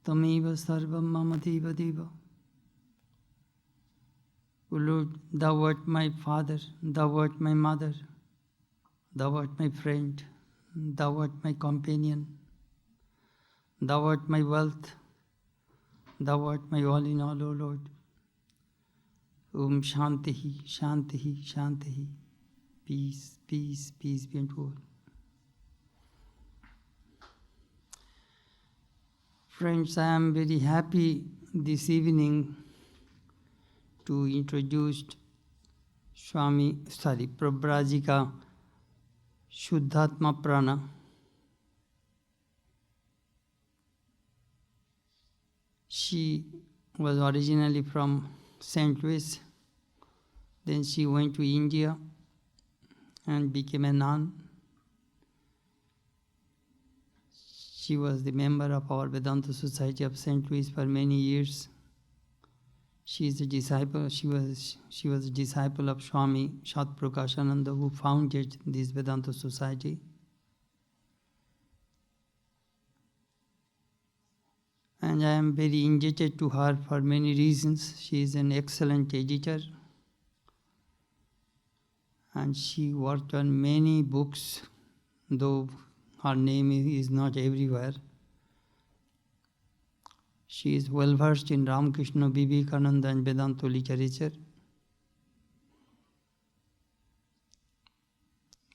Tameva sarvam mama deva deva. O Lord, thou art my father, thou art my mother, thou art my friend, thou art my companion, thou art my wealth, thou art my all in all, O Lord. Om Shantihi, Shantihi, Shantihi. Peace, peace, peace be unto all. Friends, I am very happy this evening to introduce Pravrajika Shuddhatmaprana. She was originally from St. Louis. Then she went to India and became a nun. She was the member of our Vedanta Society of St. Louis for many years. She is a disciple. She was a disciple of Swami Shatprakashananda, who founded this Vedanta Society. And I am very indebted to her for many reasons. She is an excellent editor, and she worked on many books, though her name is not everywhere. She is well versed in Ramakrishna, Vivekananda and Vedanta literature.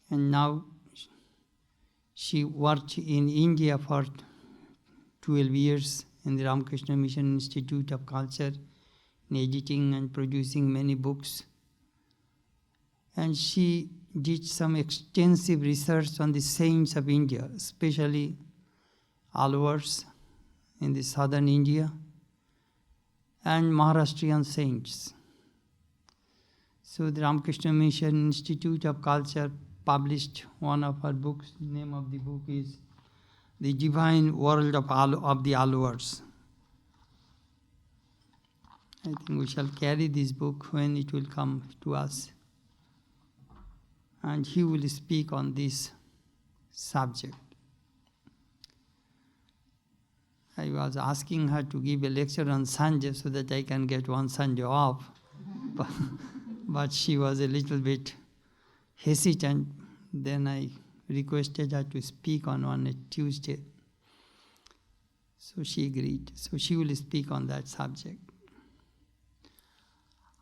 And now she worked in India for 12 years in the Ramakrishna Mission Institute of Culture, in editing and producing many books. And she did some extensive research on the saints of India, especially Alwars in the southern India, and Maharashtrian saints. So the Ramakrishna Mission Institute of Culture published one of her books. The name of the book is The Divine World of the Alwars. I think we shall carry this book when it will come to us. And he will speak on this subject. I was asking her to give a lecture on Sunday so that I can get one Sunday off. But she was a little bit hesitant. Then I requested her to speak on a Tuesday. So she agreed. So she will speak on that subject.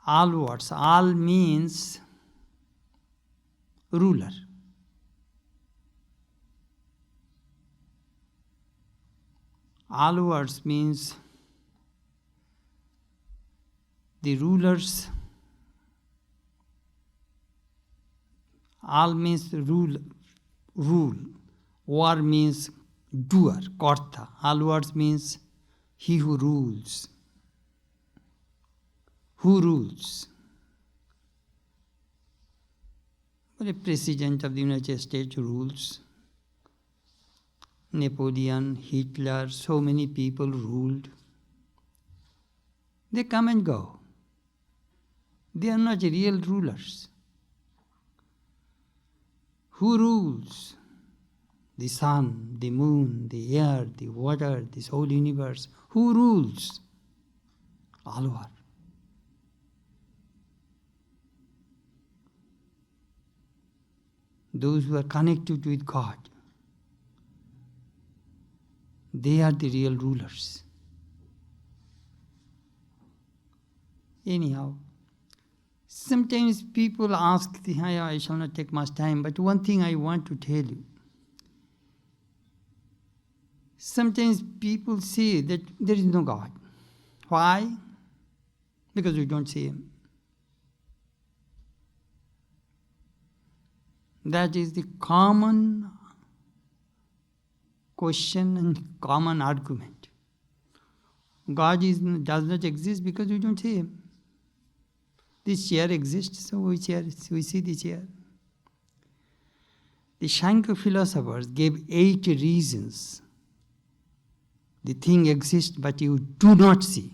Alwars. Al means ruler. Alwars means the rulers. Al means rule. War means doer, karta. Alwars means he who rules. Who rules? Well, a president of the United States rules. Napoleon, Hitler, so many people ruled. They come and go. They are not real rulers. Who rules? The sun, the moon, the air, the water, this whole universe. Who rules? Alwar. Those who are connected with God, they are the real rulers. Anyhow, sometimes people ask, I shall not take much time, but one thing I want to tell you. Sometimes people say that there is no God. Why? Because we don't see Him. That is the common question and common argument. God does not exist because we don't see Him. This chair exists, so we see the chair. The Sankhya philosophers gave 8 reasons the thing exists but you do not see.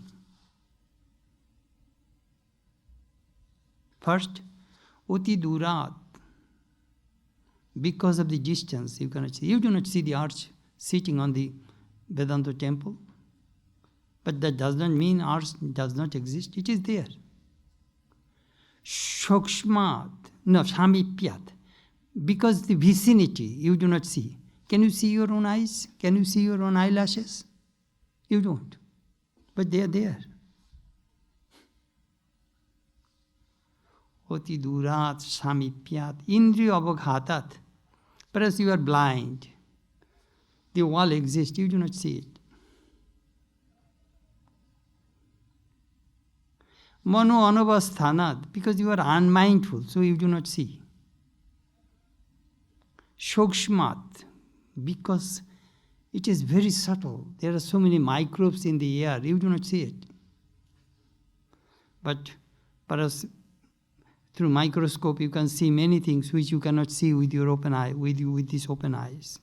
First, Uti Durat. Because of the distance, you cannot see. You do not see the arch sitting on the Vedanta temple. But that does not mean ours does not exist. It is there. Shokshmat, no, Samipyat. Because the vicinity you do not see. Can you see your own eyes? Can you see your own eyelashes? You don't. But they are there. Oti durat samipyat indriya abhaghatat. Perhaps you are blind. The wall exists, you do not see it. Mano anavasthanat, because you are unmindful, so you do not see. Shokshmat, because it is very subtle. There are so many microbes in the air, you do not see it. But perhaps through microscope you can see many things which you cannot see with your open eye, with these open eyes.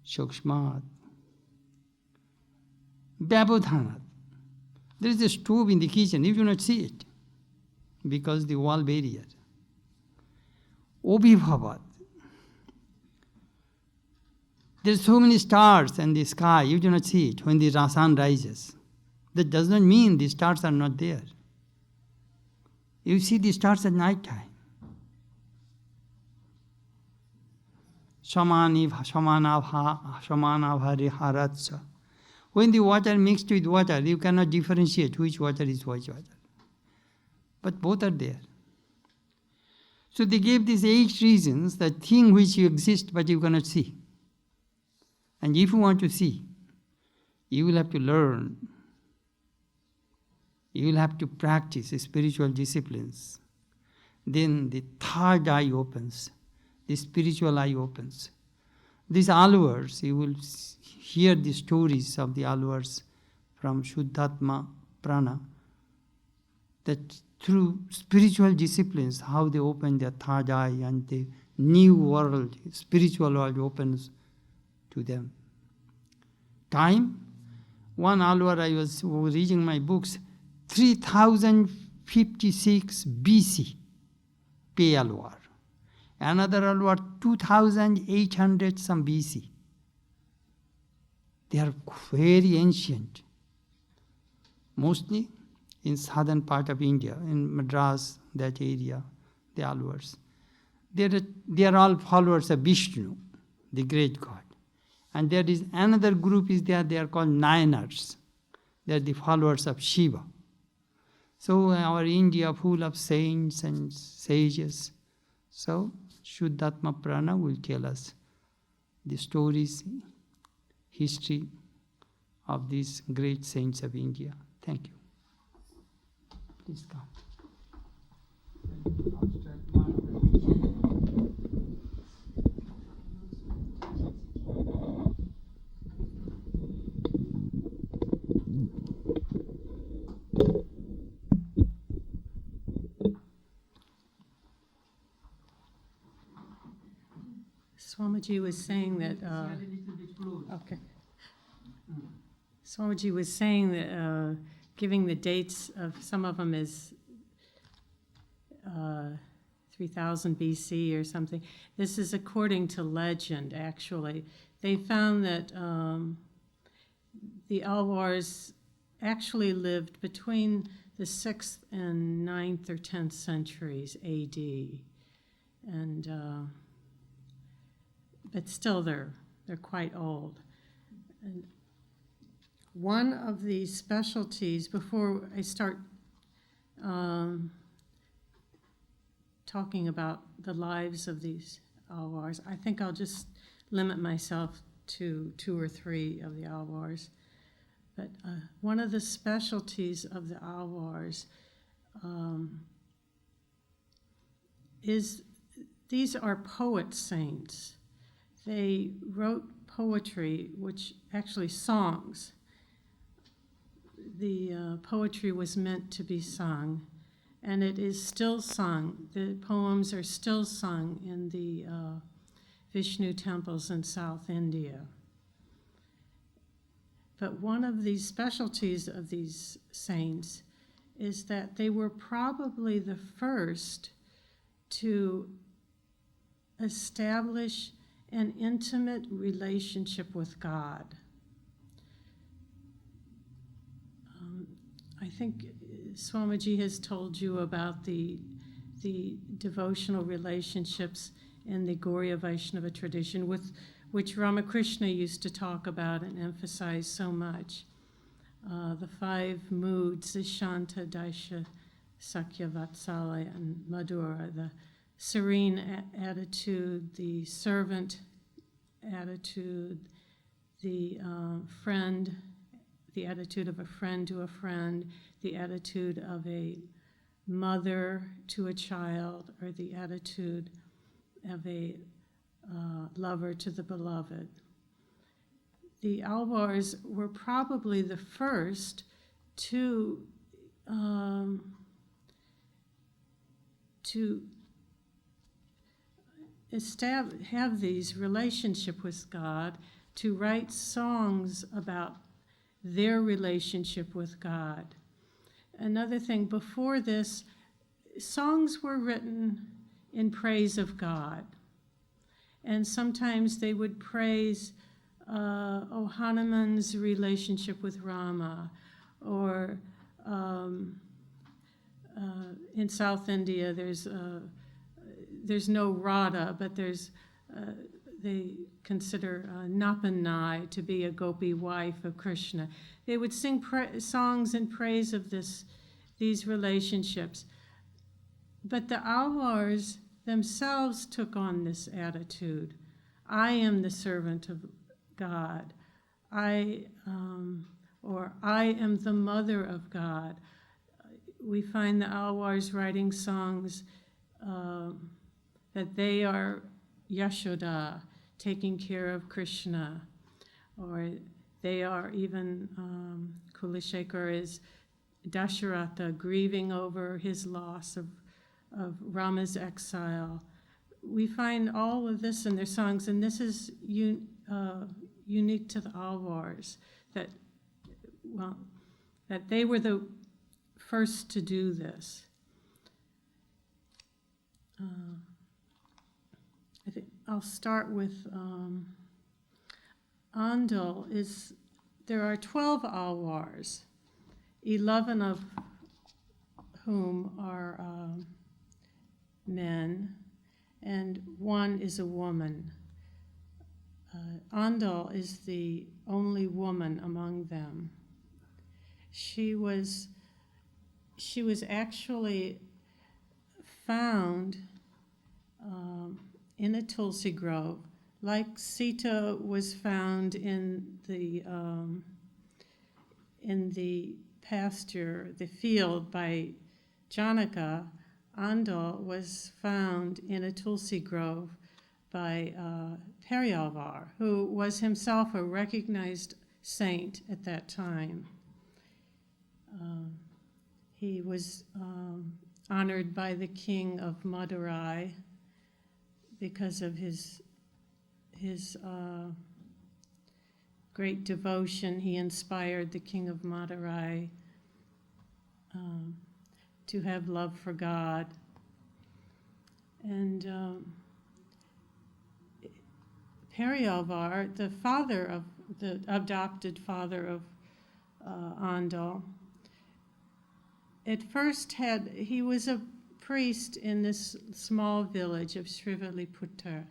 Shokshmat. Vyabodhanat. There is a stove in the kitchen, you do not see it because the wall barrier. Obhibhavat. There are so many stars in the sky, you do not see it when the sun rises. That does not mean the stars are not there. You see the stars at night time. Shamanabhariharatsa. When the water mixed with water, you cannot differentiate which water is which water. But both are there. So they gave these 8 reasons, the thing which you exist but you cannot see. And if you want to see, you will have to learn. You will have to practice spiritual disciplines. Then the third eye opens, the spiritual eye opens. These Alwars, you will hear the stories of the Alwars from Shuddhatmaprana, that through spiritual disciplines, how they open their third eye and the new world, spiritual world opens to them. Time, one Alwar, I was reading my books, 3056 BC, Pay Alwar. Another Alwar, 2800 some BC. They are very ancient. Mostly in southern part of India, in Madras, that area, the Alwars. They are all followers of Vishnu, the great god. And there is another group is there, they are called Nayanars. They are the followers of Shiva. So our India full of saints and sages. So Shuddhatmaprana will tell us the stories, history of these great saints of India. Thank you. Please come. Swamiji was saying that. Okay. Swamiji was saying that giving the dates of some of them is 3000 BC or something. This is according to legend, actually. They found that the Alwars actually lived between the 6th and 9th or 10th centuries AD. And but still they're quite old. And one of the specialties, before I start talking about the lives of these Alwars, I think I'll just limit myself to 2 or 3 of the Alwars. But one of the specialties of the Alwars is these are poet saints. They wrote poetry, which actually songs. The poetry was meant to be sung, and it is still sung. The poems are still sung in the Vishnu temples in South India. But one of the specialties of these saints is that they were probably the first to establish an intimate relationship with God. I think Swamiji has told you about the devotional relationships in the Gauriya Vaishnava tradition, which Ramakrishna used to talk about and emphasize so much. The 5 moods, the Shanta, Daisha, Sakya, Vatsalya, and Madhura, the serene attitude, the servant attitude, the friend, the attitude of a friend to a friend, the attitude of a mother to a child, or the attitude of a lover to the beloved. The Alwars were probably the first to have these relationship with God, to write songs about their relationship with God. Another thing, before this, songs were written in praise of God. And sometimes they would praise Hanuman's relationship with Rama, or in South India there's no Radha, but they consider Napanai to be a gopi wife of Krishna. They would sing songs in praise of these relationships. But the Alwars themselves took on this attitude. I am the servant of God. I am the mother of God. We find the Alwars writing songs that they are Yashoda, taking care of Krishna, or they are even, Kulashekar is Dasharatha, grieving over his loss of Rama's exile. We find all of this in their songs, and this is unique to the Alwars, that they were the first to do this. I think I'll start with Andal. There are 12 Alwars, 11 of whom are men, and 1 is a woman. Andal is the only woman among them. She was actually found in a Tulsi grove, like Sita was found in the pasture, the field by Janaka. Andal was found in a Tulsi grove by Alwar, who was himself a recognized saint at that time. He was honored by the king of Madurai because of his great devotion. He inspired the king of Madurai to have love for God. And Alwar, the adopted father of Andal, at first he was a priest in this small village of Srivilliputra.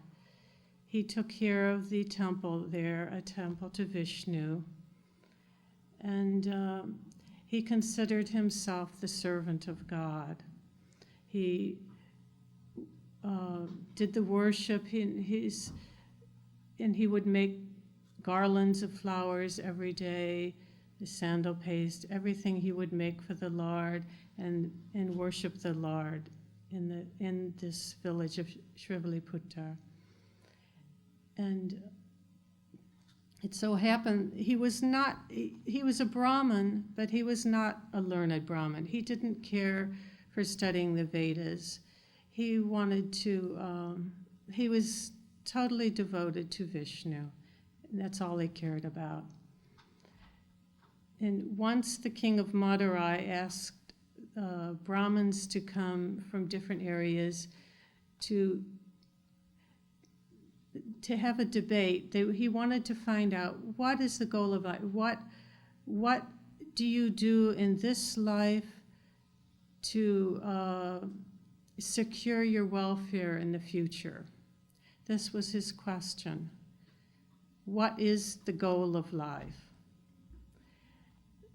He took care of the temple there, a temple to Vishnu, and he considered himself the servant of God. He did the worship, and he would make garlands of flowers every day, the sandal paste, everything he would make for the Lord, and worship the Lord in this village of Srivilliputra. And it so happened he was a Brahmin, but he was not a learned Brahmin. He didn't care for studying the Vedas. He was totally devoted to Vishnu. And that's all he cared about. And once the king of Madurai asked Brahmins to come from different areas to to have a debate. He wanted to find out, what is the goal of life? What do you do in this life to secure your welfare in the future? This was his question. What is the goal of life?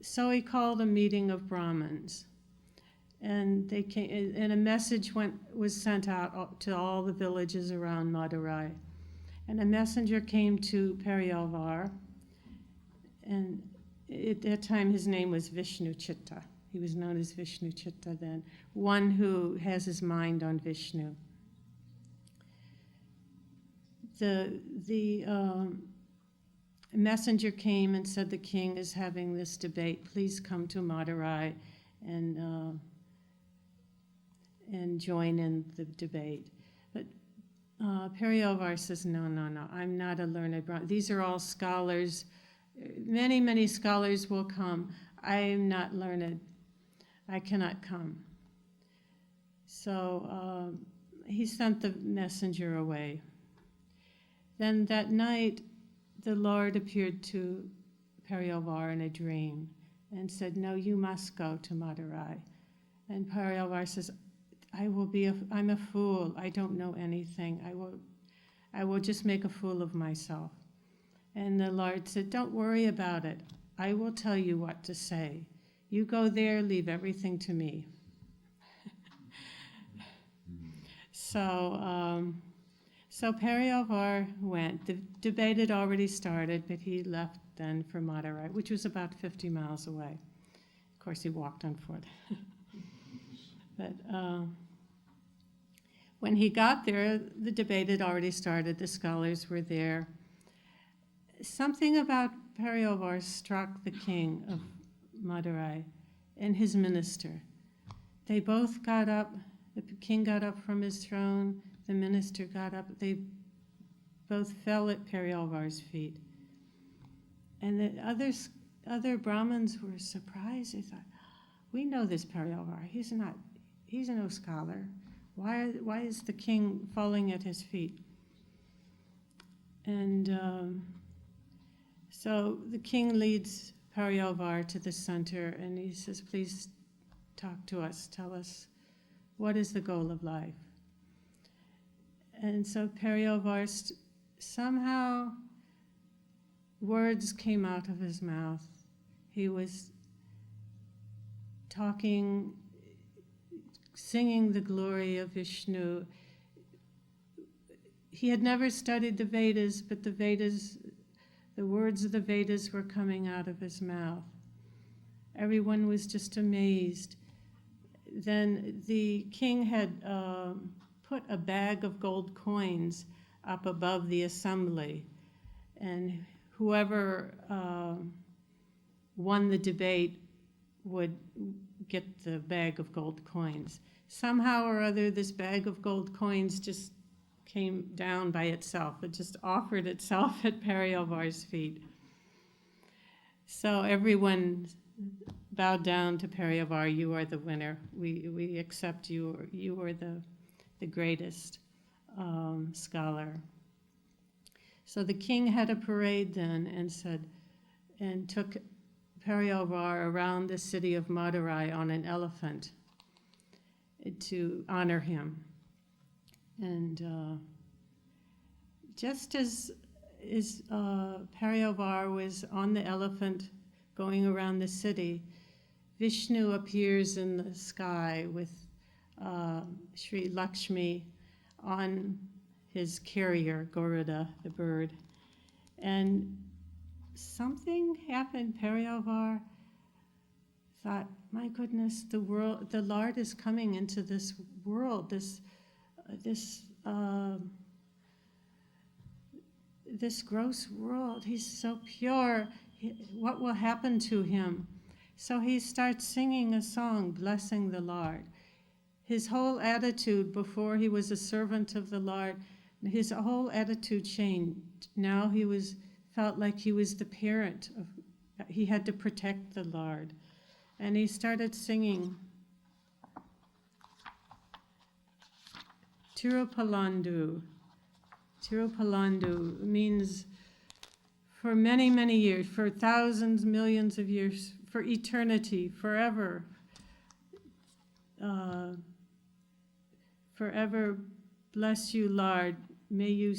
So he called a meeting of Brahmins, and they came, and a message was sent out to all the villages around Madurai. And a messenger came to Pravrajika, and at that time his name was Vishnu Chitta. He was known as Vishnu Chitta then, one who has his mind on Vishnu. The messenger came and said, the king is having this debate. Please come to Madurai and join in the debate. But Pravrajika says, no, I'm not a learned Brahmin. These are all scholars. Many scholars will come. I am not learned. I cannot come. So he sent the messenger away. Then that night, the Lord appeared to Pravrajika in a dream and said, no, you must go to Madurai. And Pravrajika says, I'm a fool. I don't know anything. I will just make a fool of myself. And the Lord said, don't worry about it. I will tell you what to say. You go there, leave everything to me. So Pravrajika went. The debate had already started, but he left then for Madurai, which was about 50 miles away. Of course, he walked on foot. But when he got there, the debate had already started. The scholars were there. Something about Pravrajika struck the king of Madurai and his minister. They both got up. The king got up from his throne. The minister got up. They both fell at Pravrajika's feet. And the other Brahmins were surprised. They thought, we know this Pravrajika. He's no scholar. Why is the king falling at his feet? And so the king leads Pravrajika to the center, and he says, please talk to us. Tell us, what is the goal of life? And so Pravrajika, somehow words came out of his mouth. He was talking, singing the glory of Vishnu. He had never studied the Vedas, but the words of the Vedas were coming out of his mouth. Everyone was just amazed. Then the king had put a bag of gold coins up above the assembly, and whoever won the debate would get the bag of gold coins. Somehow or other, this bag of gold coins just came down by itself. It just offered itself at Pravrajika's feet. So everyone bowed down to Pravrajika. You are the winner. We accept you. You are the greatest scholar. So the king had a parade then and took Pravrajika around the city of Madurai on an elephant to honor him. And just as Pravrajika was on the elephant going around the city, Vishnu appears in the sky with Sri Lakshmi on his carrier, Garuda, the bird. And something happened. Pravrajika thought, my goodness, the Lord is coming into this world, this gross world. He's so pure. What will happen to him? So he starts singing a song, blessing the Lord. His whole attitude before he was a servant of the Lord, his whole attitude changed. Now he felt like he was the parent he had to protect the Lord. And he started singing, Tirupalandu, Tirupalandu means for many, many years, for thousands, millions of years, for eternity, forever. Forever bless you, Lord. May you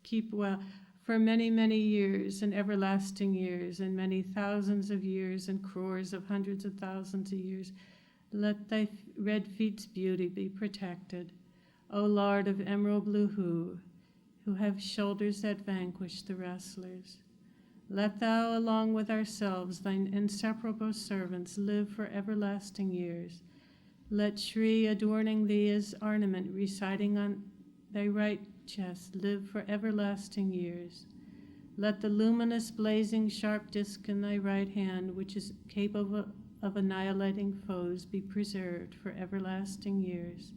keep well for many, many years and everlasting years and many thousands of years and crores of hundreds of thousands of years. Let thy red feet's beauty be protected. O Lord of emerald blue who have shoulders that vanquish the wrestlers. Let thou, along with ourselves, thine inseparable servants, live for everlasting years. Let Shri, adorning thee as ornament, residing on thy right chest, live for everlasting years. Let the luminous, blazing, sharp disk in thy right hand, which is capable of annihilating foes, be preserved for everlasting years.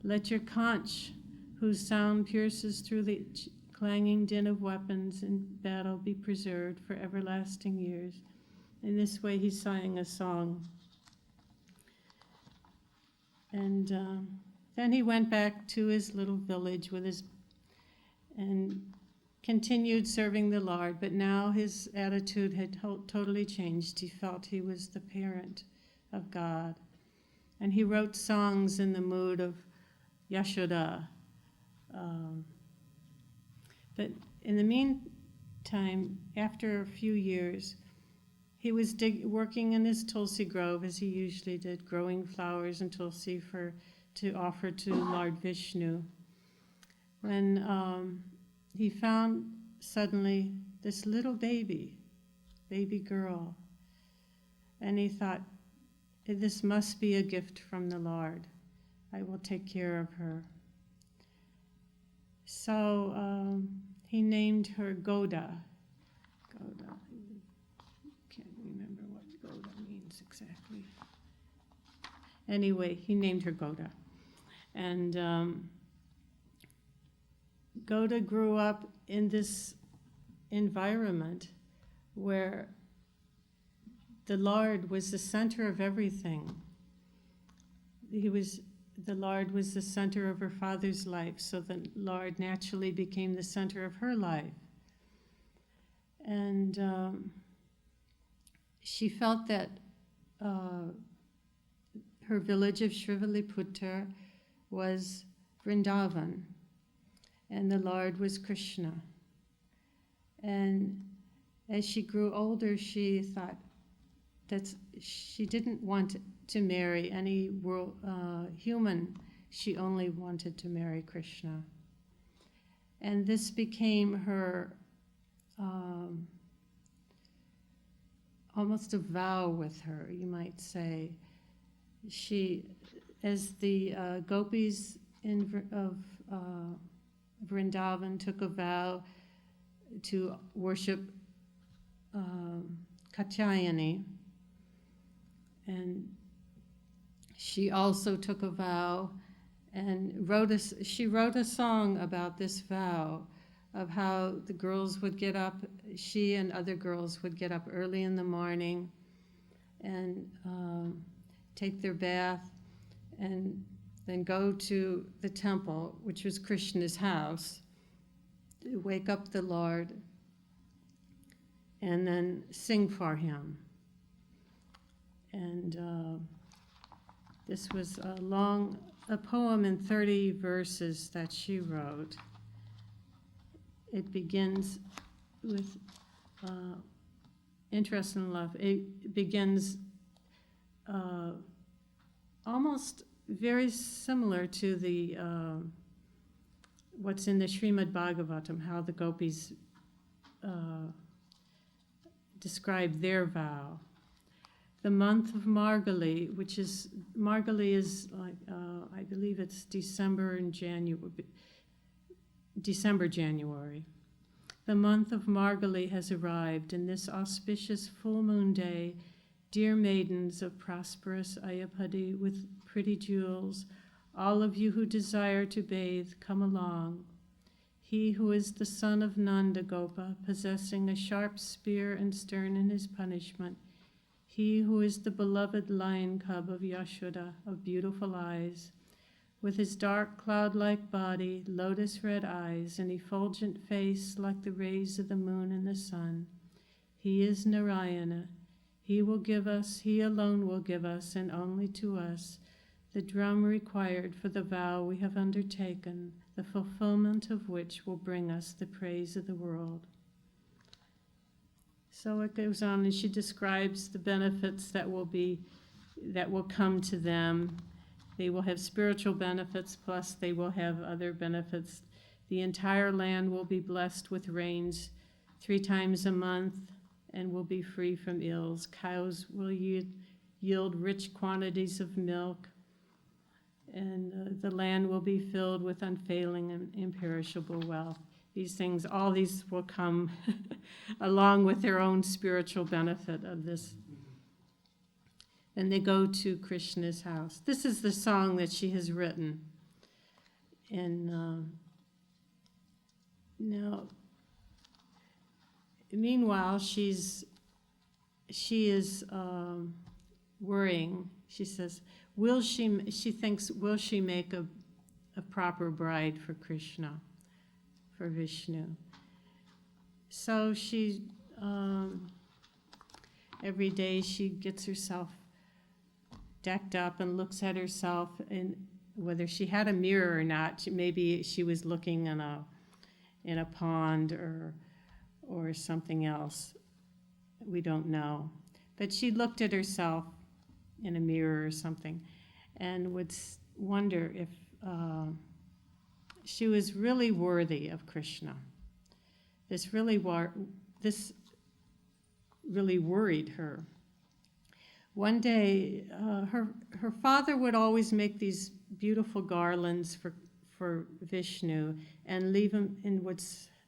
Let your conch, whose sound pierces through the clanging din of weapons in battle, be preserved for everlasting years. In this way he sang a song. And then he went back to his little village and continued serving the Lord, but now his attitude had totally changed. He felt he was the parent of God. And he wrote songs in the mood of Yashoda. But in the meantime, after a few years, he was working in his Tulsi grove, as he usually did, growing flowers and Tulsi to offer to Lord Vishnu. When he found suddenly this little baby girl, and he thought, this must be a gift from the Lord. I will take care of her. So he named her Goda. Goda. Can't remember what Goda means exactly. Anyway, he named her Goda. And Goda grew up in this environment where the Lord was the center of everything. The Lord was the center of her father's life, so the Lord naturally became the center of her life. And she felt that her village of Srivaliputra was Vrindavan, and the Lord was Krishna. And as she grew older, she thought that she didn't want to marry any human. She only wanted to marry Krishna. And this became her almost a vow with her, you might say. She, as the gopis of Vrindavan took a vow to worship Katyayani, and she also took a vow and she wrote a song about this vow, of how the girls would get up, she and other girls would get up early in the morning and take their bath and then go to the temple, which was Krishna's house, to wake up the Lord and then sing for him. And this was a poem in 30 verses that she wrote. It begins with interest in love. It begins almost very similar to the what's in the Srimad Bhagavatam, how the gopis describe their vow. The month of Margali, Margali is like, I believe it's December, January. The month of Margali has arrived, and this auspicious full moon day, dear maidens of prosperous Ayapadi with pretty jewels, all of you who desire to bathe, come along. He who is the son of Nanda Gopa, possessing a sharp spear and stern in his punishment, he who is the beloved lion cub of Yashoda, of beautiful eyes, with his dark cloud-like body, lotus-red eyes, and effulgent face like the rays of the moon and the sun. He is Narayana. He will give us, he alone will give us, and only to us, the drum required for the vow we have undertaken, the fulfillment of which will bring us the praise of the world. So it goes on, and she describes the benefits that will come to them. They will have spiritual benefits, plus they will have other benefits. The entire land will be blessed with rains 3 times a month and will be free from ills. Cows will yield rich quantities of milk, and the land will be filled with unfailing and imperishable wealth. These things, all these will come along with their own spiritual benefit of this. And they go to Krishna's house. This is the song that she has written. And now, meanwhile, she is worrying. She says, will she make a proper bride for Krishna, for Vishnu? So she, every day she gets herself decked up and looks at herself, and whether she had a mirror or not, maybe she was looking in a pond or something else. We don't know. But she looked at herself in a mirror or something and would wonder if she was really worthy of Krishna. This really worried her. One day, her father would always make these beautiful garlands for Vishnu and leave them and would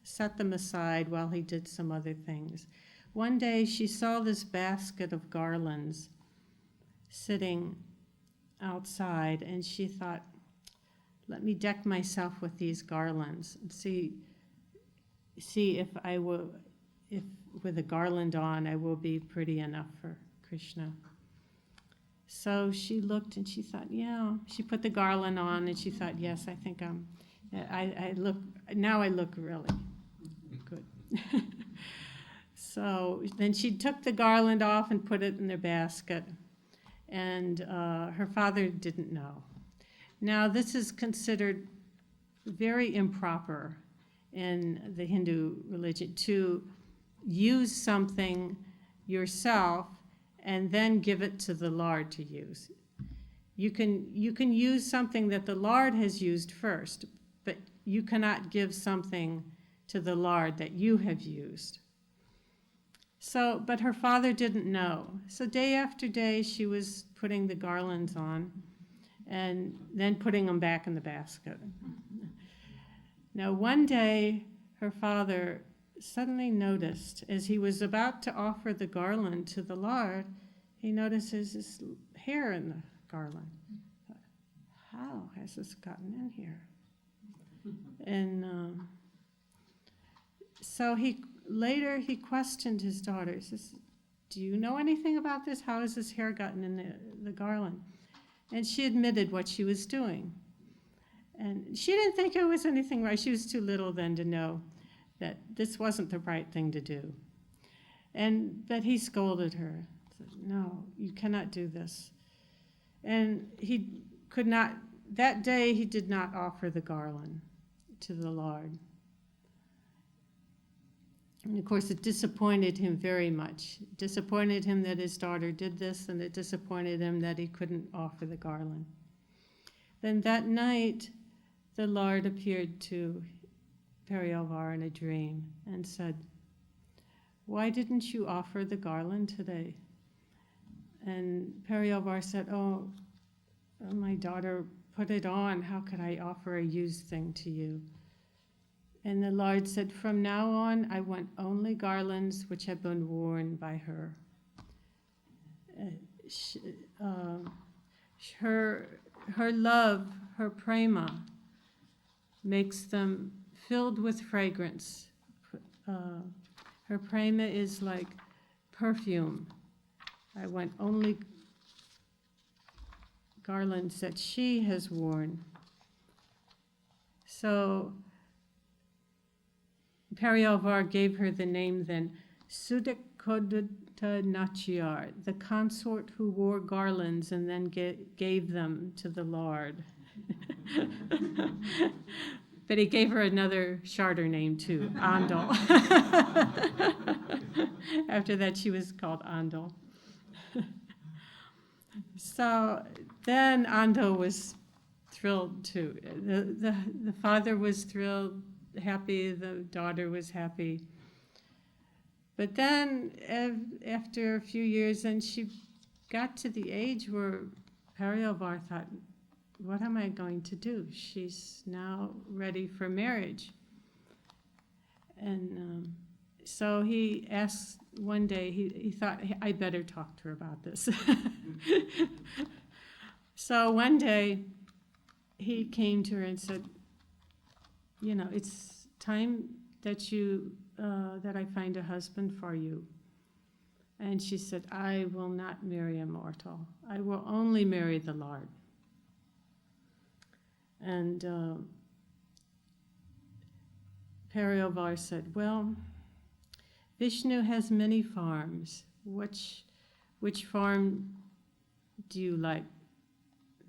set them aside while he did some other things. One day she saw this basket of garlands sitting outside, and she thought, let me deck myself with these garlands and see if with a garland on I will be pretty enough for Krishna. So she looked and she thought, yeah. She put the garland on and she thought, yes, I think I look really good. So then she took the garland off and put it in their basket, and her father didn't know. Now this is considered very improper in the Hindu religion, to use something yourself and then give it to the Lord to use. You can use something that the Lord has used first, but you cannot give something to the Lord that you have used. So, but her father didn't know. So day after day she was putting the garlands on and then putting them back in the basket. Now one day her father suddenly noticed, as he was about to offer the garland to the Lord, he notices this hair in the garland. How has this gotten in here? And so he questioned his daughter. He says, do you know anything about this? How has this hair gotten in the garland? And she admitted what she was doing. And she didn't think it was anything right. She was too little then to know that this wasn't the right thing to do. But he scolded her. Said, no, you cannot do this. And that day he did not offer the garland to the Lord. And of course it disappointed him very much. It disappointed him that his daughter did this, and it disappointed him that he couldn't offer the garland. Then that night the Lord appeared to Pravrajika in a dream and said, why didn't you offer the garland today? And Pravrajika said, oh, my daughter put it on. How could I offer a used thing to you? And the Lord said, from now on, I want only garlands which have been worn by her. Her love, her prema, makes them filled with fragrance. Her prema is like perfume. I want only garlands that she has worn. So Periyalvar gave her the name then, Shuddhatmaprana, the consort who wore garlands and then gave them to the Lord. But he gave her another shorter name too, Andal. After that, she was called Andal. So then Andal was thrilled too. The father was thrilled, happy, the daughter was happy. But then after a few years, and she got to the age where Periyalvar thought, what am I going to do? She's now ready for marriage. And so he asked one day, he thought, I better talk to her about this. So one day he came to her and said, it's time that that I find a husband for you. And she said, I will not marry a mortal. I will only marry the Lord. And Periyalvar said, well, Vishnu has many forms. Which form do you like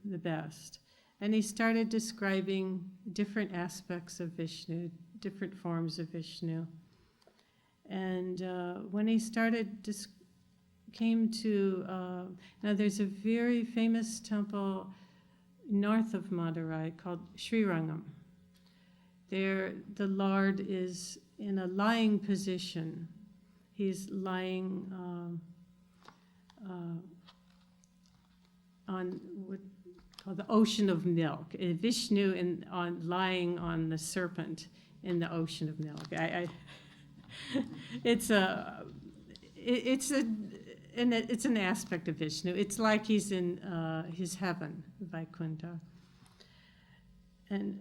the best? And he started describing different aspects of Vishnu, different forms of Vishnu. And when he came to, now there's a very famous temple north of Madurai called Srirangam. There, the Lord is in a lying position. He's lying on what called the ocean of milk. Vishnu lying on the serpent in the ocean of milk. It's an aspect of Vishnu. It's like he's in his heaven, Vaikuntha. And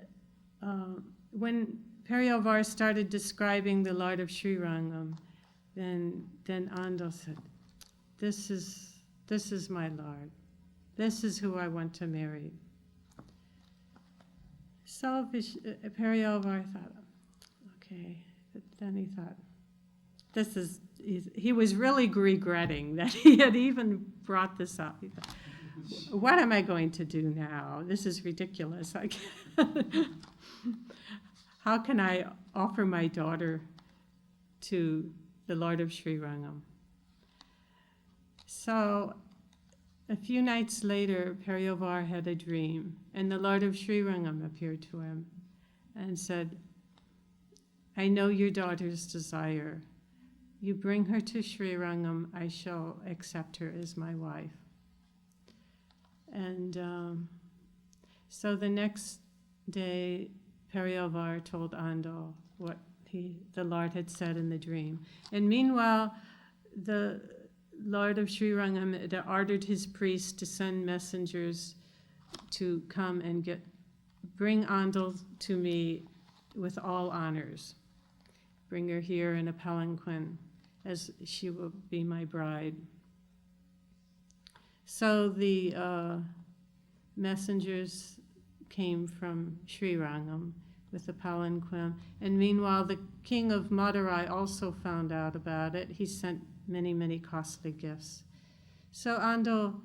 when Periyalvar started describing the Lord of Srirangam, then Andal said, "This is my Lord. This is who I want to marry." So Periyalvar thought, okay, but then he thought, he was really regretting that he had even brought this up. He thought, what am I going to do now? This is ridiculous. How can I offer my daughter to the Lord of Srirangam? So a few nights later, Periyalvar had a dream, and the Lord of Srirangam appeared to him and said, I know your daughter's desire. You bring her to Srirangam, I shall accept her as my wife. And so the next day, Periyalvar told Andal what the Lord had said in the dream. And meanwhile, the Lord of Srirangam had ordered his priests to send messengers to come and bring Andal to me with all honors. Bring her here in a palanquin, as she will be my bride. So the messengers came from Srirangam with the palanquin, and meanwhile the king of Madurai also found out about it. He sent many, many costly gifts. So Andal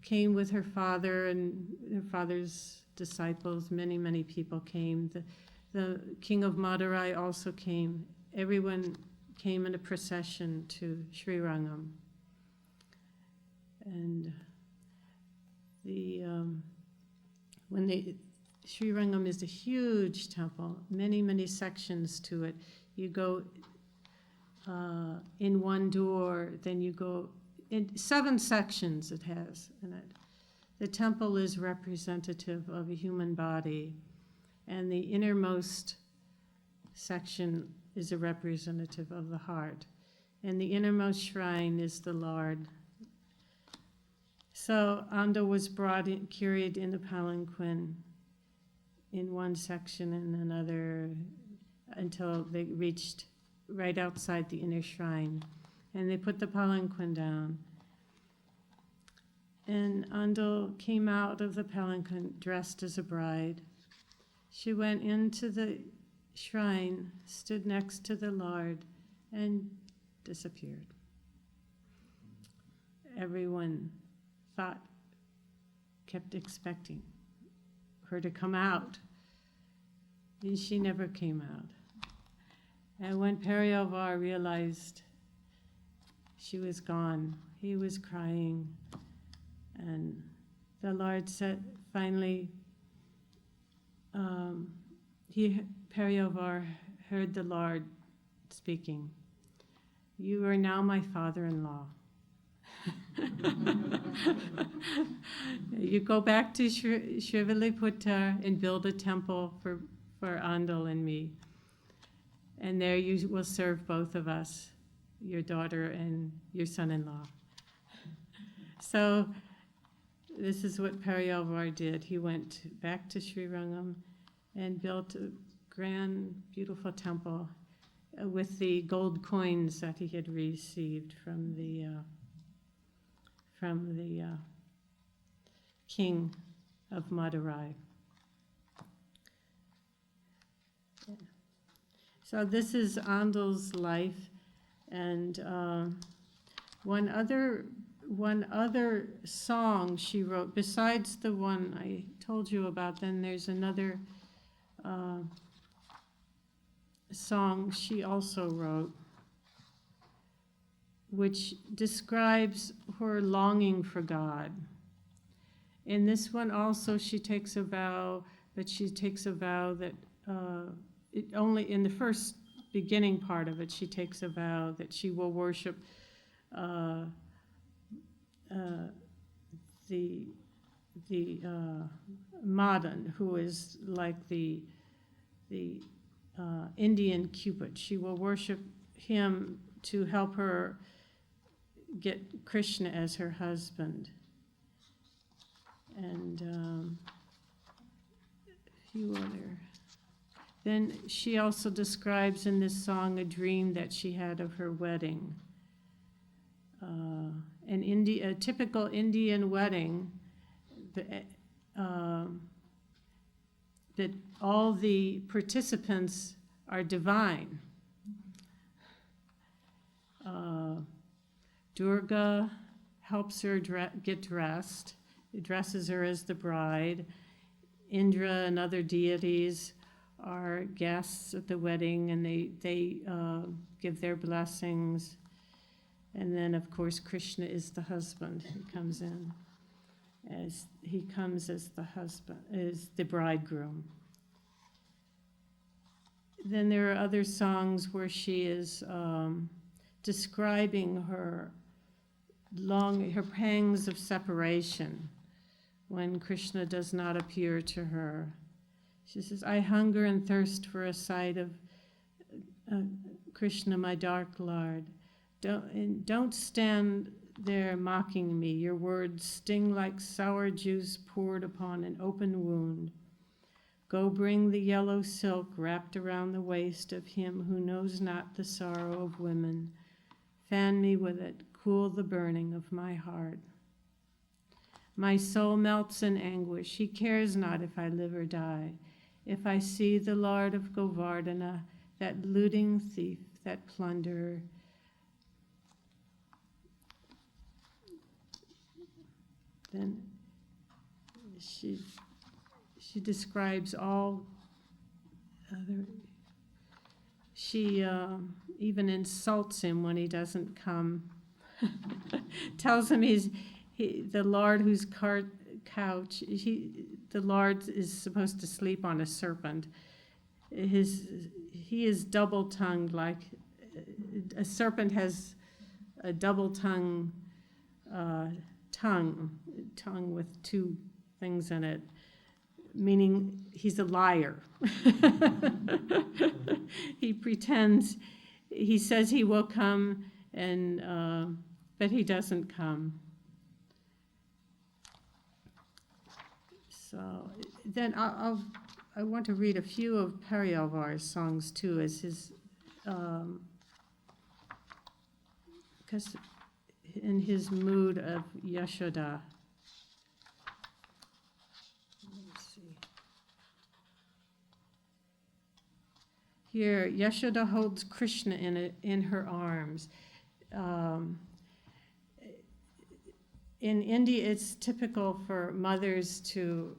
came with her father and her father's disciples. Many, many people came. The king of Madurai also came. Everyone came in a procession to Srirangam. And Srirangam is a huge temple, many, many sections to it. You go in one door, then you go in 7 sections it has in it. The temple is representative of a human body, and the innermost section is a representative of the heart. And the innermost shrine is the Lord. So Andal was carried in a palanquin in one section and another until they reached right outside the inner shrine. And they put the palanquin down. And Andal came out of the palanquin dressed as a bride. She went into the shrine, stood next to the Lord, and disappeared. Everyone kept expecting her to come out, and she never came out. And when Pravrajika realized she was gone, he was crying, and the Lord said, finally, Pravrajika heard the Lord speaking, "You are now my father-in-law." You go back to Srivilliputra and build a temple for Andal and me. And there you will serve both of us, your daughter and your son-in-law. So this is what Pravrajika did. He went back to Srirangam and built a grand, beautiful temple with the gold coins that he had received from the king of Madurai. So this is Andal's life, and one other song she wrote besides the one I told you about. Then there's another song she also wrote, which describes her longing for God. In this one also she takes a vow, but she takes a vow that only in the first beginning part of it, she takes a vow that she will worship the Madan, who is like the Indian Cupid. She will worship him to help her get Krishna as her husband. And a few other. Then she also describes in this song a dream that she had of her wedding. A typical Indian wedding, that all the participants are divine. Durga helps her get dressed, dresses her as the bride. Indra and other deities are guests at the wedding, and they give their blessings. And then, of course, Krishna is the husband. He comes as the husband, as the bridegroom. Then there are other songs where she is describing her pangs of separation when Krishna does not appear to her. She says, "I hunger and thirst for a sight of Krishna, my dark Lord. Don't stand there mocking me. Your words sting like sour juice poured upon an open wound. Go bring the yellow silk wrapped around the waist of him who knows not the sorrow of women. Fan me with it, cool the burning of my heart. My soul melts in anguish. He cares not if I live or die. If I see the Lord of Govardhana, that looting thief, that plunderer." Then she describes all other. She even insults him when he doesn't come. Tells him the Lord whose couch. The Lord is supposed to sleep on a serpent. He is double-tongued, like a serpent has a double-tongue tongue with two things in it, meaning he's a liar. He pretends, he says he will come, but he doesn't come. So then I want to read a few of Pravrajika's songs too, as his, because in his mood of Yashoda. Let's see. here, Yashoda holds Krishna in her arms. In India, it's typical for mothers to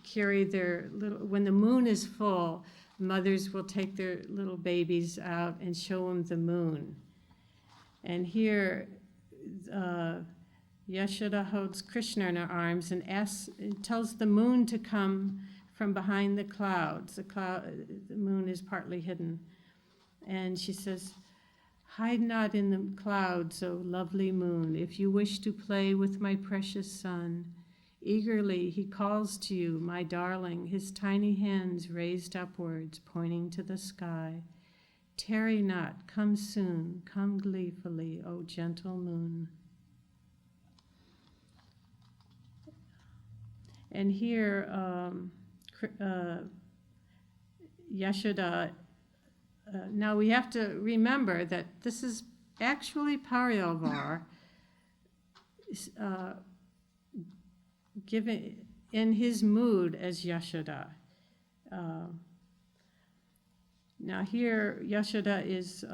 carry their little, when the moon is full, mothers will take their little babies out and show them the moon. And here, Yashoda holds Krishna in her arms and tells the moon to come from behind the clouds. The moon is partly hidden. And she says, "Hide not in the clouds, O lovely moon, if you wish to play with my precious son. Eagerly he calls to you, my darling, his tiny hands raised upwards, pointing to the sky. Tarry not, come soon, come gleefully, O gentle moon." And here, Yashoda, now we have to remember that this is actually Pravrajika given in his mood as Yashoda. Now here, Yashoda is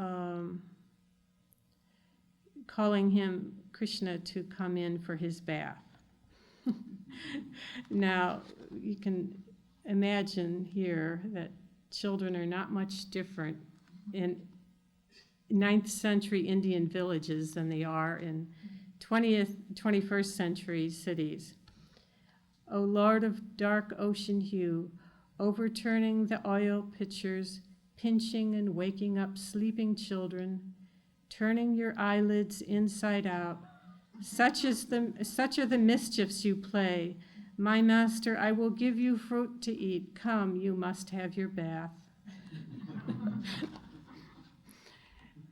calling him, Krishna, to come in for his bath. Now, you can imagine here that children are not much different in 9th century Indian villages than they are in 21st century cities. O Lord of dark ocean hue, overturning the oil pitchers, pinching and waking up sleeping children, turning your eyelids inside out, such are the mischiefs you play. My master, I will give you fruit to eat. Come, you must have your bath.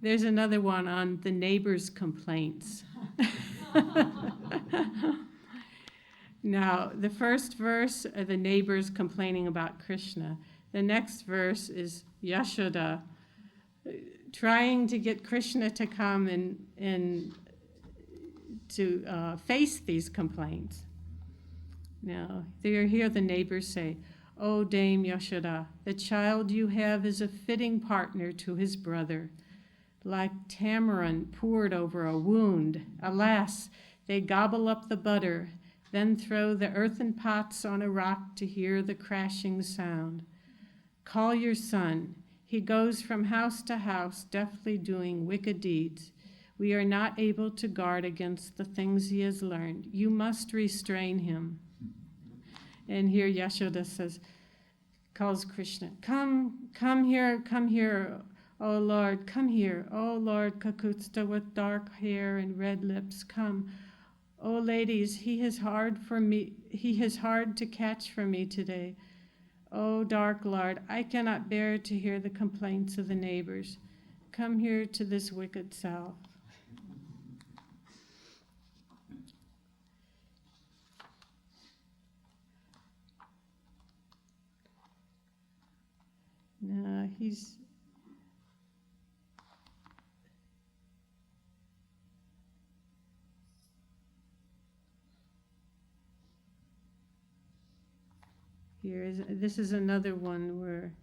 There's another one on the neighbors' complaints. Now, the first verse are the neighbors complaining about Krishna. The next verse is Yashoda trying to get Krishna to come and to face these complaints. Now, you hear the neighbors say, "O Dame Yashoda, the child you have is a fitting partner to his brother. Like tamarind poured over a wound, alas, they gobble up the butter, then throw the earthen pots on a rock to hear the crashing sound. Call your son. He goes from house to house, deftly doing wicked deeds. We are not able to guard against the things he has learned. You must restrain him." And here Yashoda says, calls Krishna, come here, O Lord, come here. O Lord Kakutsta with dark hair and red lips, come. O ladies, he is hard to catch for me today. O dark Lord, I cannot bear to hear the complaints of the neighbors. Come here to this wicked self. Now he's this is another one where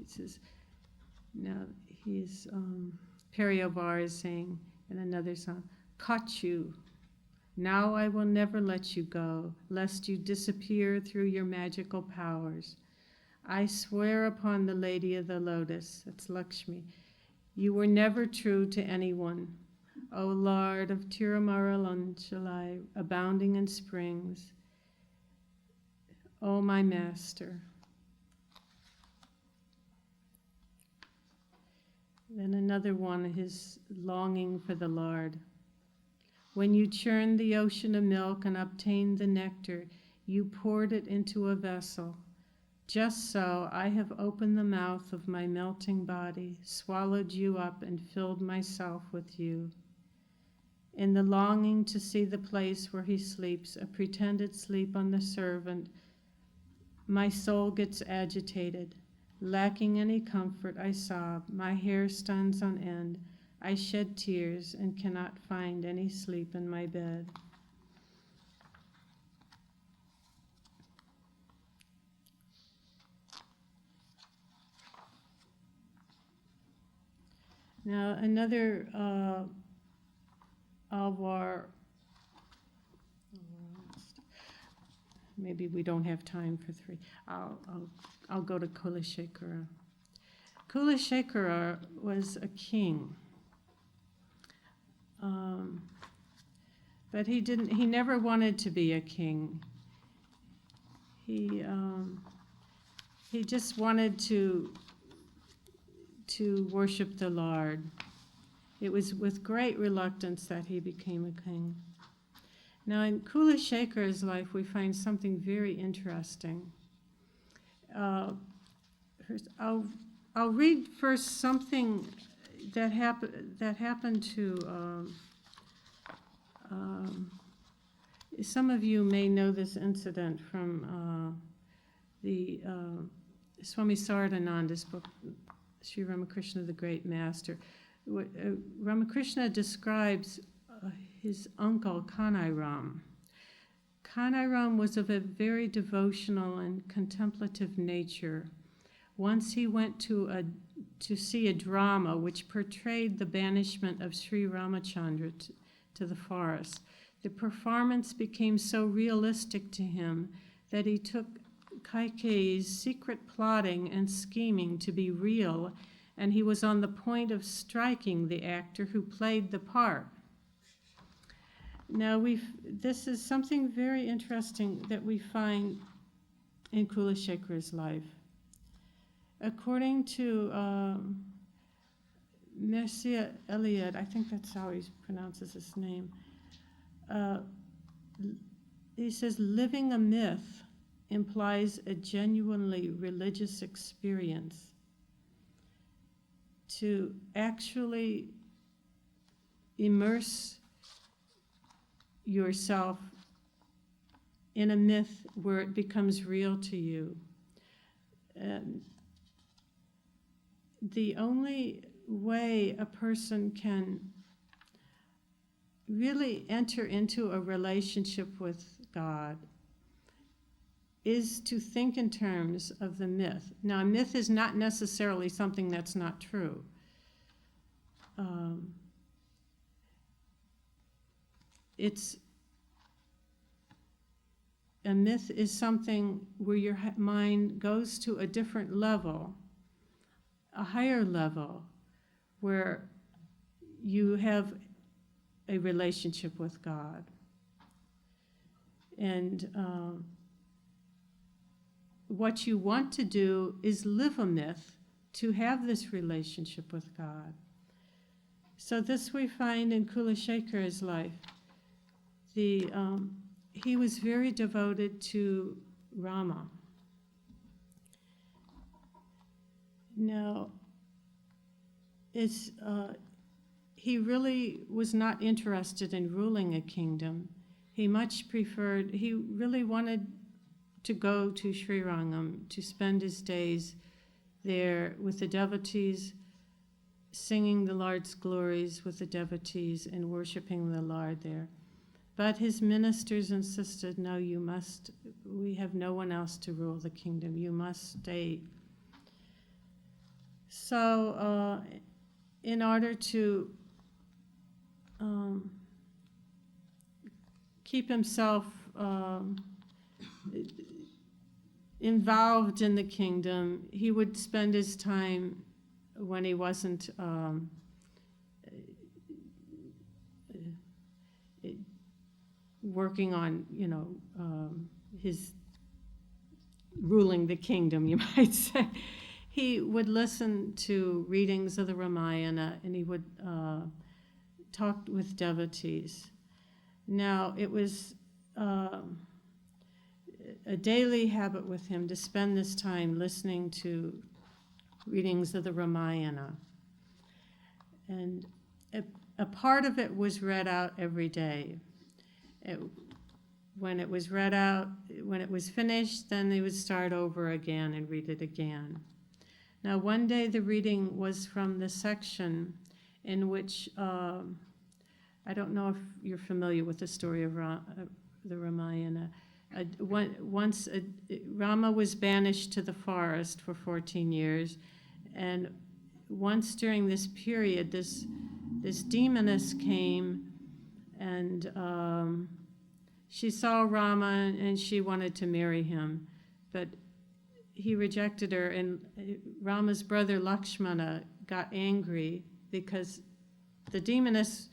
it says, now he's Pravrajika is saying in another song, "Caught you. Now I will never let you go, lest you disappear through your magical powers. I swear upon the Lady of the Lotus," that's Lakshmi, "you were never true to anyone. O Lord of Tirumaralanchali, abounding in springs, O my master." Then another one, his longing for the Lord. "When you churned the ocean of milk and obtained the nectar, you poured it into a vessel. Just so I have opened the mouth of my melting body, swallowed you up, and filled myself with you. In the longing to see the place where he sleeps, a pretended sleep on the servant, my soul gets agitated. Lacking any comfort, I sob, my hair stands on end. I shed tears and cannot find any sleep in my bed." Now, another Alwar, maybe we don't have time for three. I'll go to Kulashekara. Kulashekara was a king, but he never wanted to be a king. He just wanted to worship the Lord. It was with great reluctance that he became a king. Now, in Kulashekara's life, we find something very interesting. I'll read first something that happened to. Some of you may know this incident from the Swami Sardananda's book, Sri Ramakrishna, the Great Master. Ramakrishna describes his uncle Kanairam. Kanairam was of a very devotional and contemplative nature. Once he went to see a drama which portrayed the banishment of Sri Ramachandra to the forest. The performance became so realistic to him that he took Kaikeyi's secret plotting and scheming to be real, and he was on the point of striking the actor who played the part. Now, this is something very interesting that we find in Kulashekara's life. According to Mircea Eliade, I think that's how he pronounces his name, he says, living a myth implies a genuinely religious experience. To actually immerse yourself in a myth where it becomes real to you. The only way a person can really enter into a relationship with God is to think in terms of the myth. Now, a myth is not necessarily something that's not true. A myth is something where your mind goes to a different level, a higher level, where you have a relationship with God. And what you want to do is live a myth to have this relationship with God. So this we find in Kulashekara's life. He was very devoted to Rama. Now, he really was not interested in ruling a kingdom. He really wanted to go to Sri Rangam, to spend his days there with the devotees, singing the Lord's glories with the devotees and worshiping the Lord there. But his ministers insisted, no, we have no one else to rule the kingdom. You must stay. So in order to keep himself involved in the kingdom, he would spend his time when he wasn't working on, his ruling the kingdom, you might say. He would listen to readings of the Ramayana, and he would talk with devotees. Now, it was a daily habit with him to spend this time listening to readings of the Ramayana. And a part of it was read out every day. When it was read out, when it was finished, then they would start over again and read it again. Now, one day the reading was from the section in which, I don't know if you're familiar with the story of the Ramayana. Once Rama was banished to the forest for 14 years, and once during this period, this demoness came, and she saw Rama and she wanted to marry him, but he rejected her, and Rama's brother Lakshmana got angry because the demoness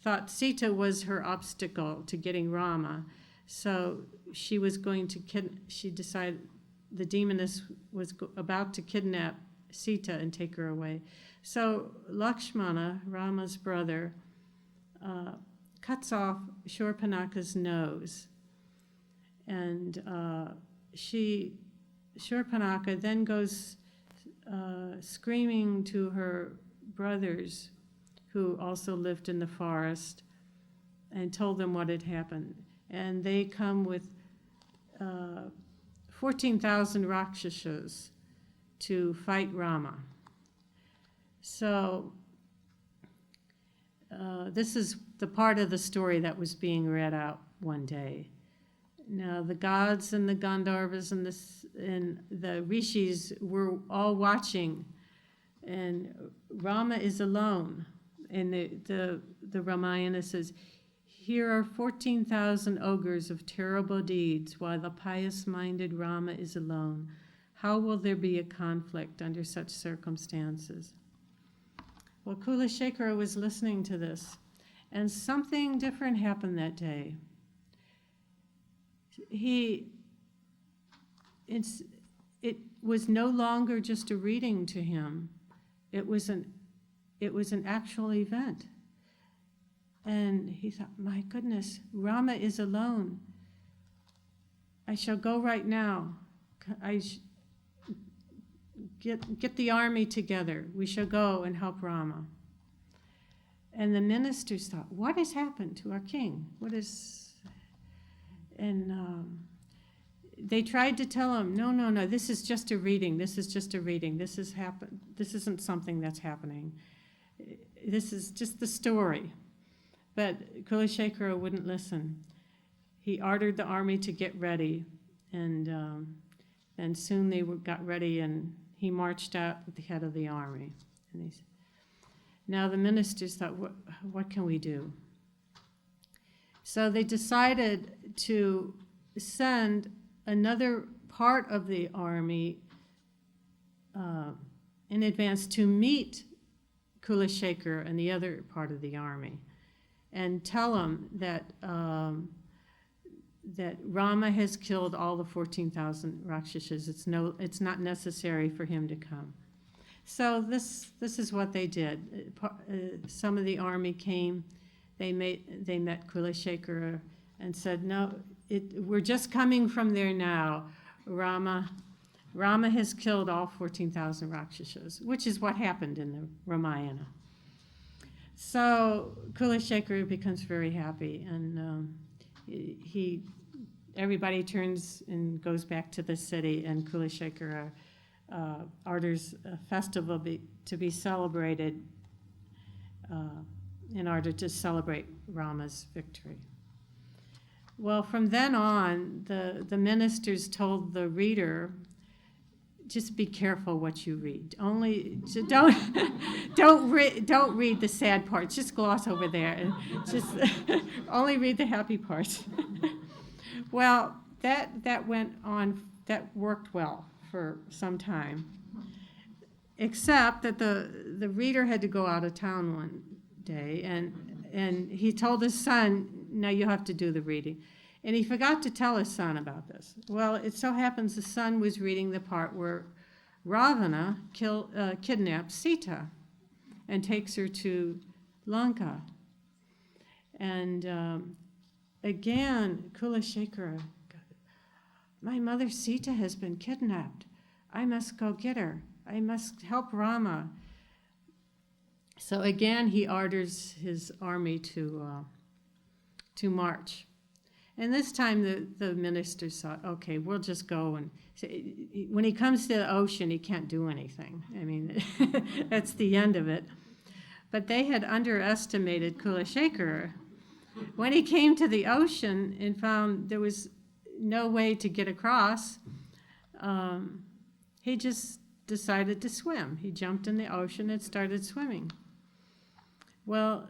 thought Sita was her obstacle to getting Rama. So she decided the demoness was about to kidnap Sita and take her away. So Lakshmana, Rama's brother, cuts off Shurpanakha's nose. And Shurpanakha then goes screaming to her brothers, who also lived in the forest, and told them what had happened. And they come with 14,000 Rakshasas to fight Rama. So this is the part of the story that was being read out one day. Now the gods and the Gandharvas and the rishis were all watching, and Rama is alone. And the Ramayana says, here are 14,000 ogres of terrible deeds, while the pious-minded Rama is alone. How will there be a conflict under such circumstances? Well, Kulashekara was listening to this, and something different happened that day. It was no longer just a reading to him. It was an actual event. And he thought, my goodness, Rama is alone. I shall go right now. Get the army together. We shall go and help Rama. And the ministers thought, what has happened to our king? They tried to tell him, no, this is just a reading. This isn't something that's happening. This is just the story. But Kulashekara wouldn't listen. He ordered the army to get ready, and soon they got ready, and he marched out at the head of the army. And now the ministers thought, what can we do? So they decided to send another part of the army in advance to meet Kulashekara and the other part of the army, and tell him that that Rama has killed all the 14,000 Rakshasas. It's not necessary for him to come. So this is what they did. Some of the army came. They met Kulashekara and said, no, we're just coming from there now. Rama has killed all 14,000 Rakshasas, which is what happened in the Ramayana. So Kulashekara becomes very happy, and everybody turns and goes back to the city, and Kulashekara orders a festival to be celebrated in order to celebrate Rama's victory. Well, from then on, the ministers told the reader, just be careful what you read. Don't read the sad parts. Just gloss over there and just only read the happy parts. Well, that went on. That worked well for some time, except that the reader had to go out of town one day, and he told his son, "Now you have to do the reading." And he forgot to tell his son about this. Well, it so happens the son was reading the part where Ravana kidnaps Sita and takes her to Lanka. And again, Kulashekara, my mother Sita has been kidnapped. I must go get her. I must help Rama. So again, he orders his army to march. And this time the ministers thought, okay, we'll just go. And when he comes to the ocean, he can't do anything. I mean, that's the end of it. But they had underestimated Kulashekara. When he came to the ocean and found there was no way to get across, he just decided to swim. He jumped in the ocean and started swimming. Well,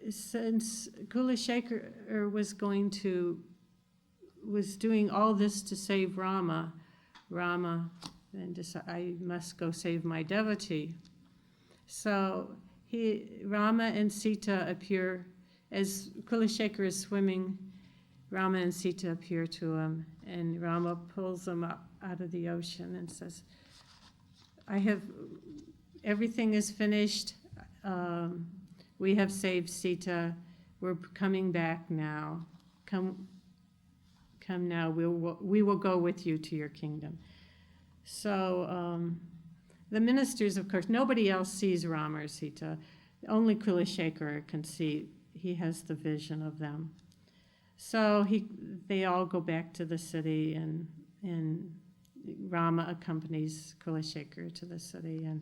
since Kulashekar was doing all this to save Rama then decided, I must go save my devotee. So Rama and Sita appear, as Kulashekar is swimming, Rama and Sita appear to him, and Rama pulls him up out of the ocean and says, everything is finished. We have saved Sita. We're coming back now. Come now. We will go with you to your kingdom. So the ministers, of course, nobody else sees Rama or Sita. Only Kulashekar can see. He has the vision of them. So they all go back to the city, and Rama accompanies Kulashekar to the city, and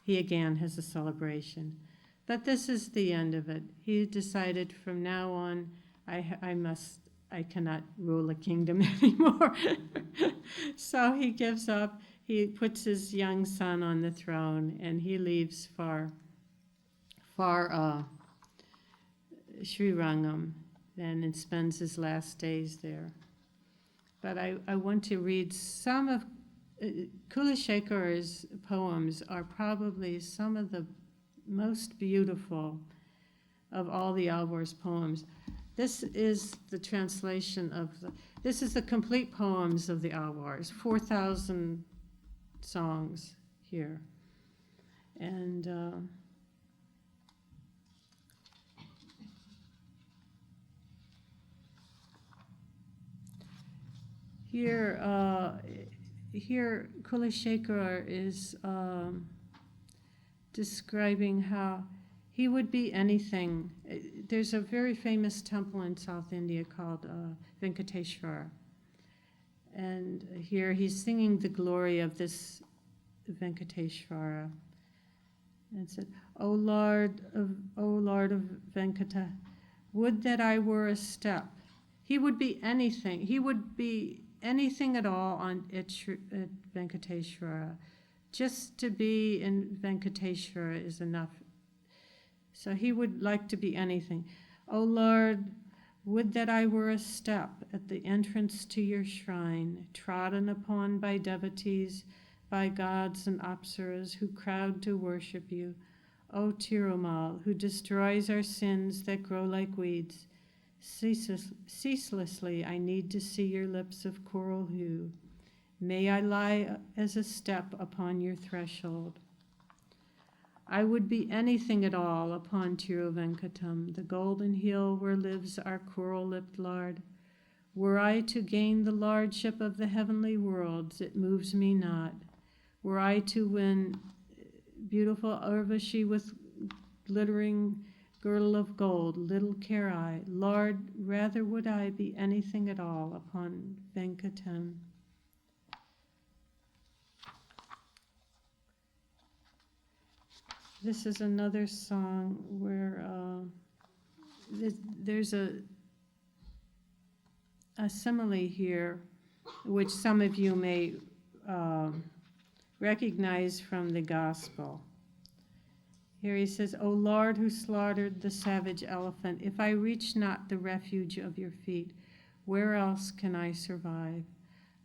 he again has a celebration. But this is the end of it. He decided from now on, I cannot rule a kingdom anymore. So he gives up. He puts his young son on the throne, and he leaves for Srirangam, and spends his last days there. But I want to read some of Kulashekar's poems. Are probably some of the most beautiful of all the Alwars poems. This is the translation this is the complete poems of the Alwars, 4,000 songs here. And here Kulashekar is describing how he would be anything. There's a very famous temple in South India called Venkateshwara. And here he's singing the glory of this Venkateshwara. And said, O Lord of Venkata, would that I were a step. He would be anything. He would be anything at all at Venkateshwara. Just to be in Venkateshwara is enough. So he would like to be anything. O Lord, would that I were a step at the entrance to your shrine, trodden upon by devotees, by gods and apsaras who crowd to worship you. O Tirumal, who destroys our sins that grow like weeds. Ceaselessly I need to see your lips of coral hue. May I lie as a step upon your threshold. I would be anything at all upon Tiruvenkatam, the golden hill where lives our coral-lipped Lord. Were I to gain the lordship of the heavenly worlds, it moves me not. Were I to win beautiful Urvashi with glittering girdle of gold, little care I. Lord, rather would I be anything at all upon Venkatam. This is another song where there's a simile here, which some of you may recognize from the gospel. Here he says, O Lord, who slaughtered the savage elephant, if I reach not the refuge of your feet, where else can I survive?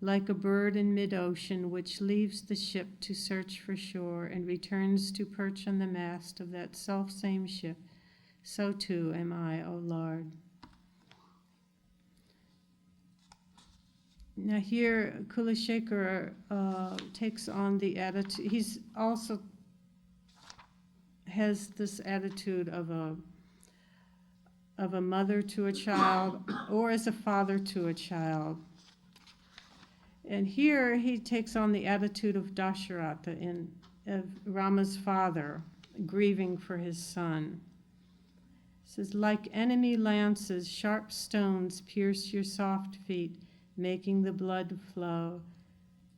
Like a bird in mid-ocean which leaves the ship to search for shore and returns to perch on the mast of that self-same ship, so too am I, O Lord. Now here, Kulashekar takes on the attitude. He's also has this attitude of a mother to a child, or as a father to a child. And here he takes on the attitude of Dasharatha, of Rama's father, grieving for his son. It says, like enemy lances, sharp stones pierce your soft feet, making the blood flow.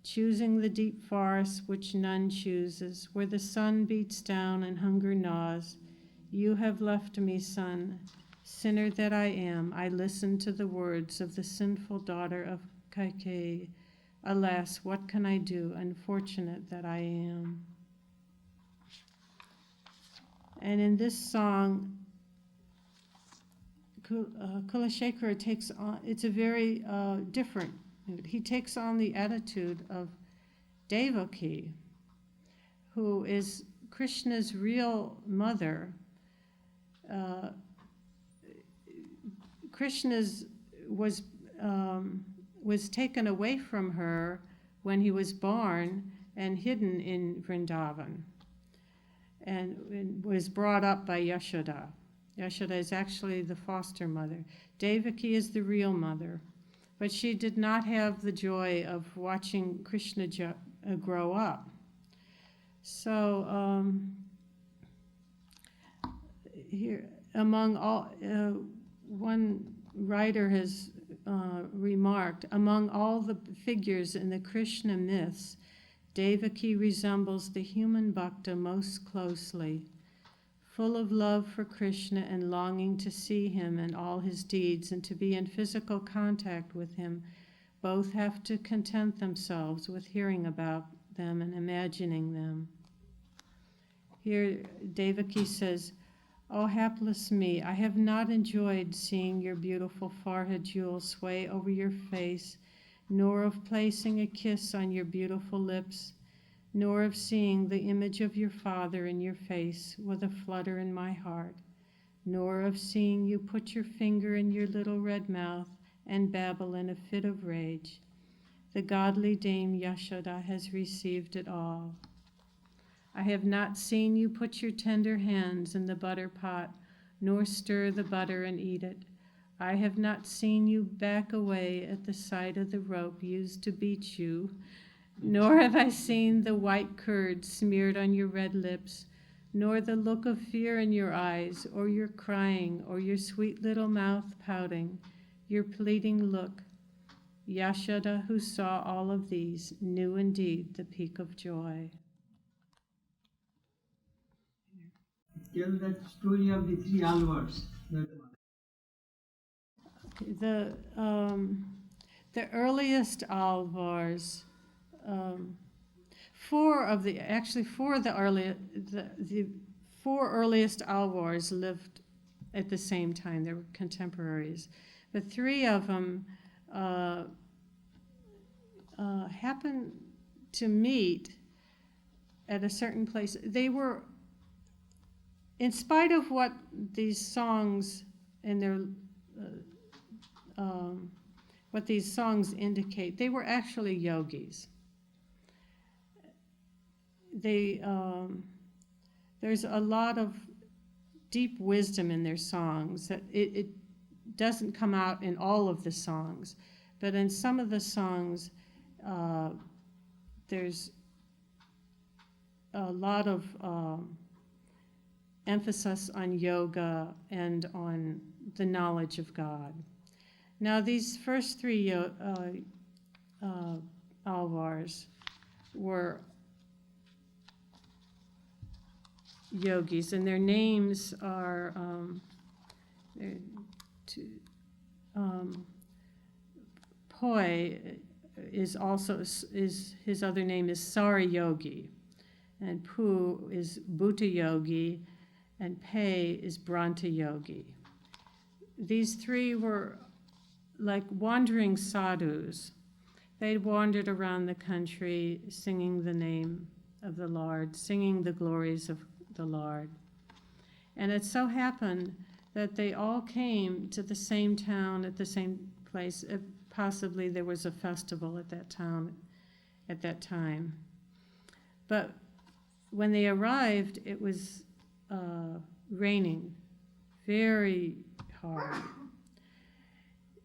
Choosing the deep forest which none chooses, where the sun beats down and hunger gnaws. You have left me, son. Sinner that I am, I listened to the words of the sinful daughter of Kaikeyi. Alas, what can I do? Unfortunate that I am. And in this song, Kulashekara takes on, it's a very different, he takes on the attitude of Devaki, who is Krishna's real mother. Krishna's was taken away from her when he was born and hidden in Vrindavan, and was brought up by Yashoda. Yashoda is actually the foster mother. Devaki is the real mother, but she did not have the joy of watching Krishna grow up. So here, among all, one writer has remarked, among all the figures in the Krishna myths, Devaki resembles the human bhakta most closely. Full of love for Krishna and longing to see him and all his deeds and to be in physical contact with him, both have to content themselves with hearing about them and imagining them. Here, Devaki says, "Oh, hapless me, I have not enjoyed seeing your beautiful forehead jewel sway over your face, nor of placing a kiss on your beautiful lips, nor of seeing the image of your father in your face with a flutter in my heart, nor of seeing you put your finger in your little red mouth and babble in a fit of rage. The godly dame Yashoda has received it all. I have not seen you put your tender hands in the butter pot, nor stir the butter and eat it. I have not seen you back away at the sight of the rope used to beat you, nor have I seen the white curd smeared on your red lips, nor the look of fear in your eyes, or your crying, or your sweet little mouth pouting, your pleading look. Yashoda, who saw all of these, knew indeed the peak of joy." Tell that story of the three Alwars. The earliest Alwars, four of the four earliest Alwars lived at the same time. They were contemporaries, but three of them happened to meet at a certain place. They were, in spite of what these songs and their what these songs indicate, they were actually yogis. There's a lot of deep wisdom in their songs that it doesn't come out in all of the songs, but in some of the songs there's a lot of emphasis on yoga and on the knowledge of God. Now, these first three Alwars were yogis, and their names are Poi is his other name is Sari Yogi, and Pu is Bhuta Yogi, and Pe is Branta Yogi. These three were like wandering sadhus. They wandered around the country singing the name of the Lord, singing the glories of the Lord. And it so happened that they all came to the same town at the same place. Possibly there was a festival at that town at that time. But when they arrived, it was raining very hard.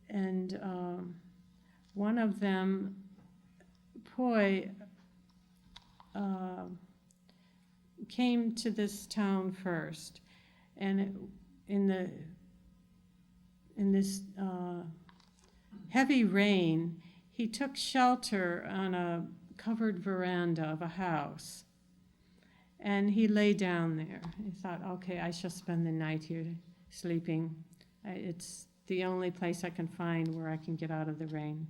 And one of them, Poi, came to this town first, and in this heavy rain, he took shelter on a covered veranda of a house, and he lay down there. He thought, okay, I shall spend the night here sleeping. It's the only place I can find where I can get out of the rain.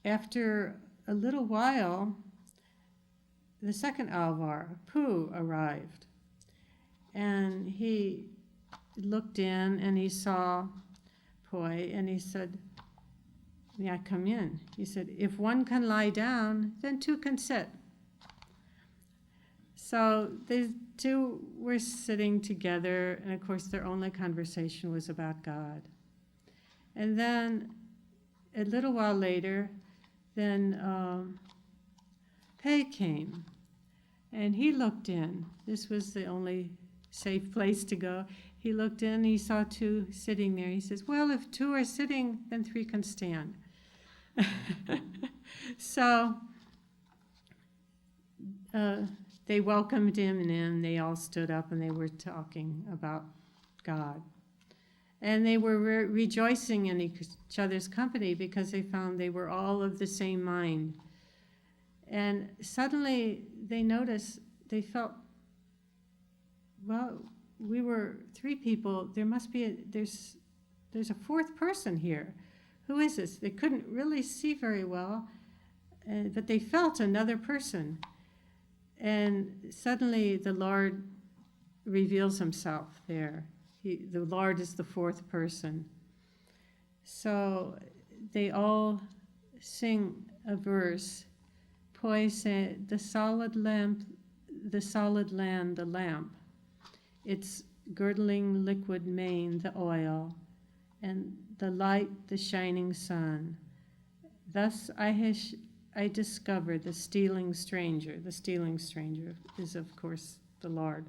after a little while, the second Alvar, Pooh, arrived. And he looked in and he saw Poi, and he said, "May I come in?" He said, "If one can lie down, then two can sit." So the two were sitting together, and of course their only conversation was about God. And then a little while later, then Pei came, and he looked in. This was the only safe place to go. He looked in, he saw two sitting there. He says, "Well, if two are sitting, then three can stand." So they welcomed him in. They all stood up and they were talking about God. And they were rejoicing in each other's company because they found they were all of the same mind. And suddenly they noticed, they felt, well, we were three people. There must be there's a fourth person here. Who is this? They couldn't really see very well, but they felt another person. And suddenly the Lord reveals himself there. The Lord is the fourth person. So they all sing a verse. Poi said, "The solid lamp, the solid land, the lamp, its girdling liquid mane, the oil, and the light, the shining sun. Thus I discovered the stealing stranger." The stealing stranger is, of course, the Lord.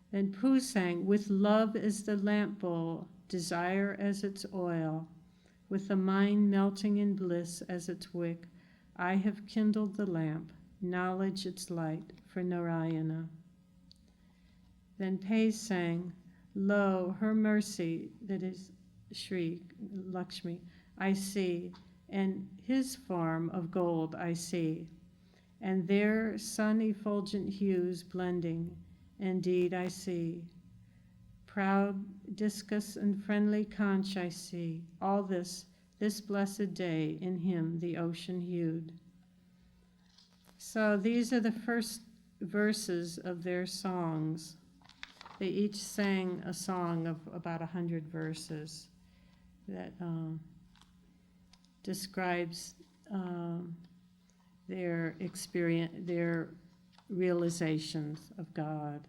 Then Pooh sang, "With love as the lamp bowl, desire as its oil, with the mind melting in bliss as its wick, I have kindled the lamp, knowledge its light for Narayana." Then Pei sang, "Lo, her mercy, that is Shri Lakshmi, I see, and his form of gold I see, and their sun-effulgent hues blending, indeed I see. Proud discus and friendly conch I see, all this blessed day in him the ocean hued." So these are the first verses of their songs. They each sang a song of about 100 verses that describes their experience, their realizations of God.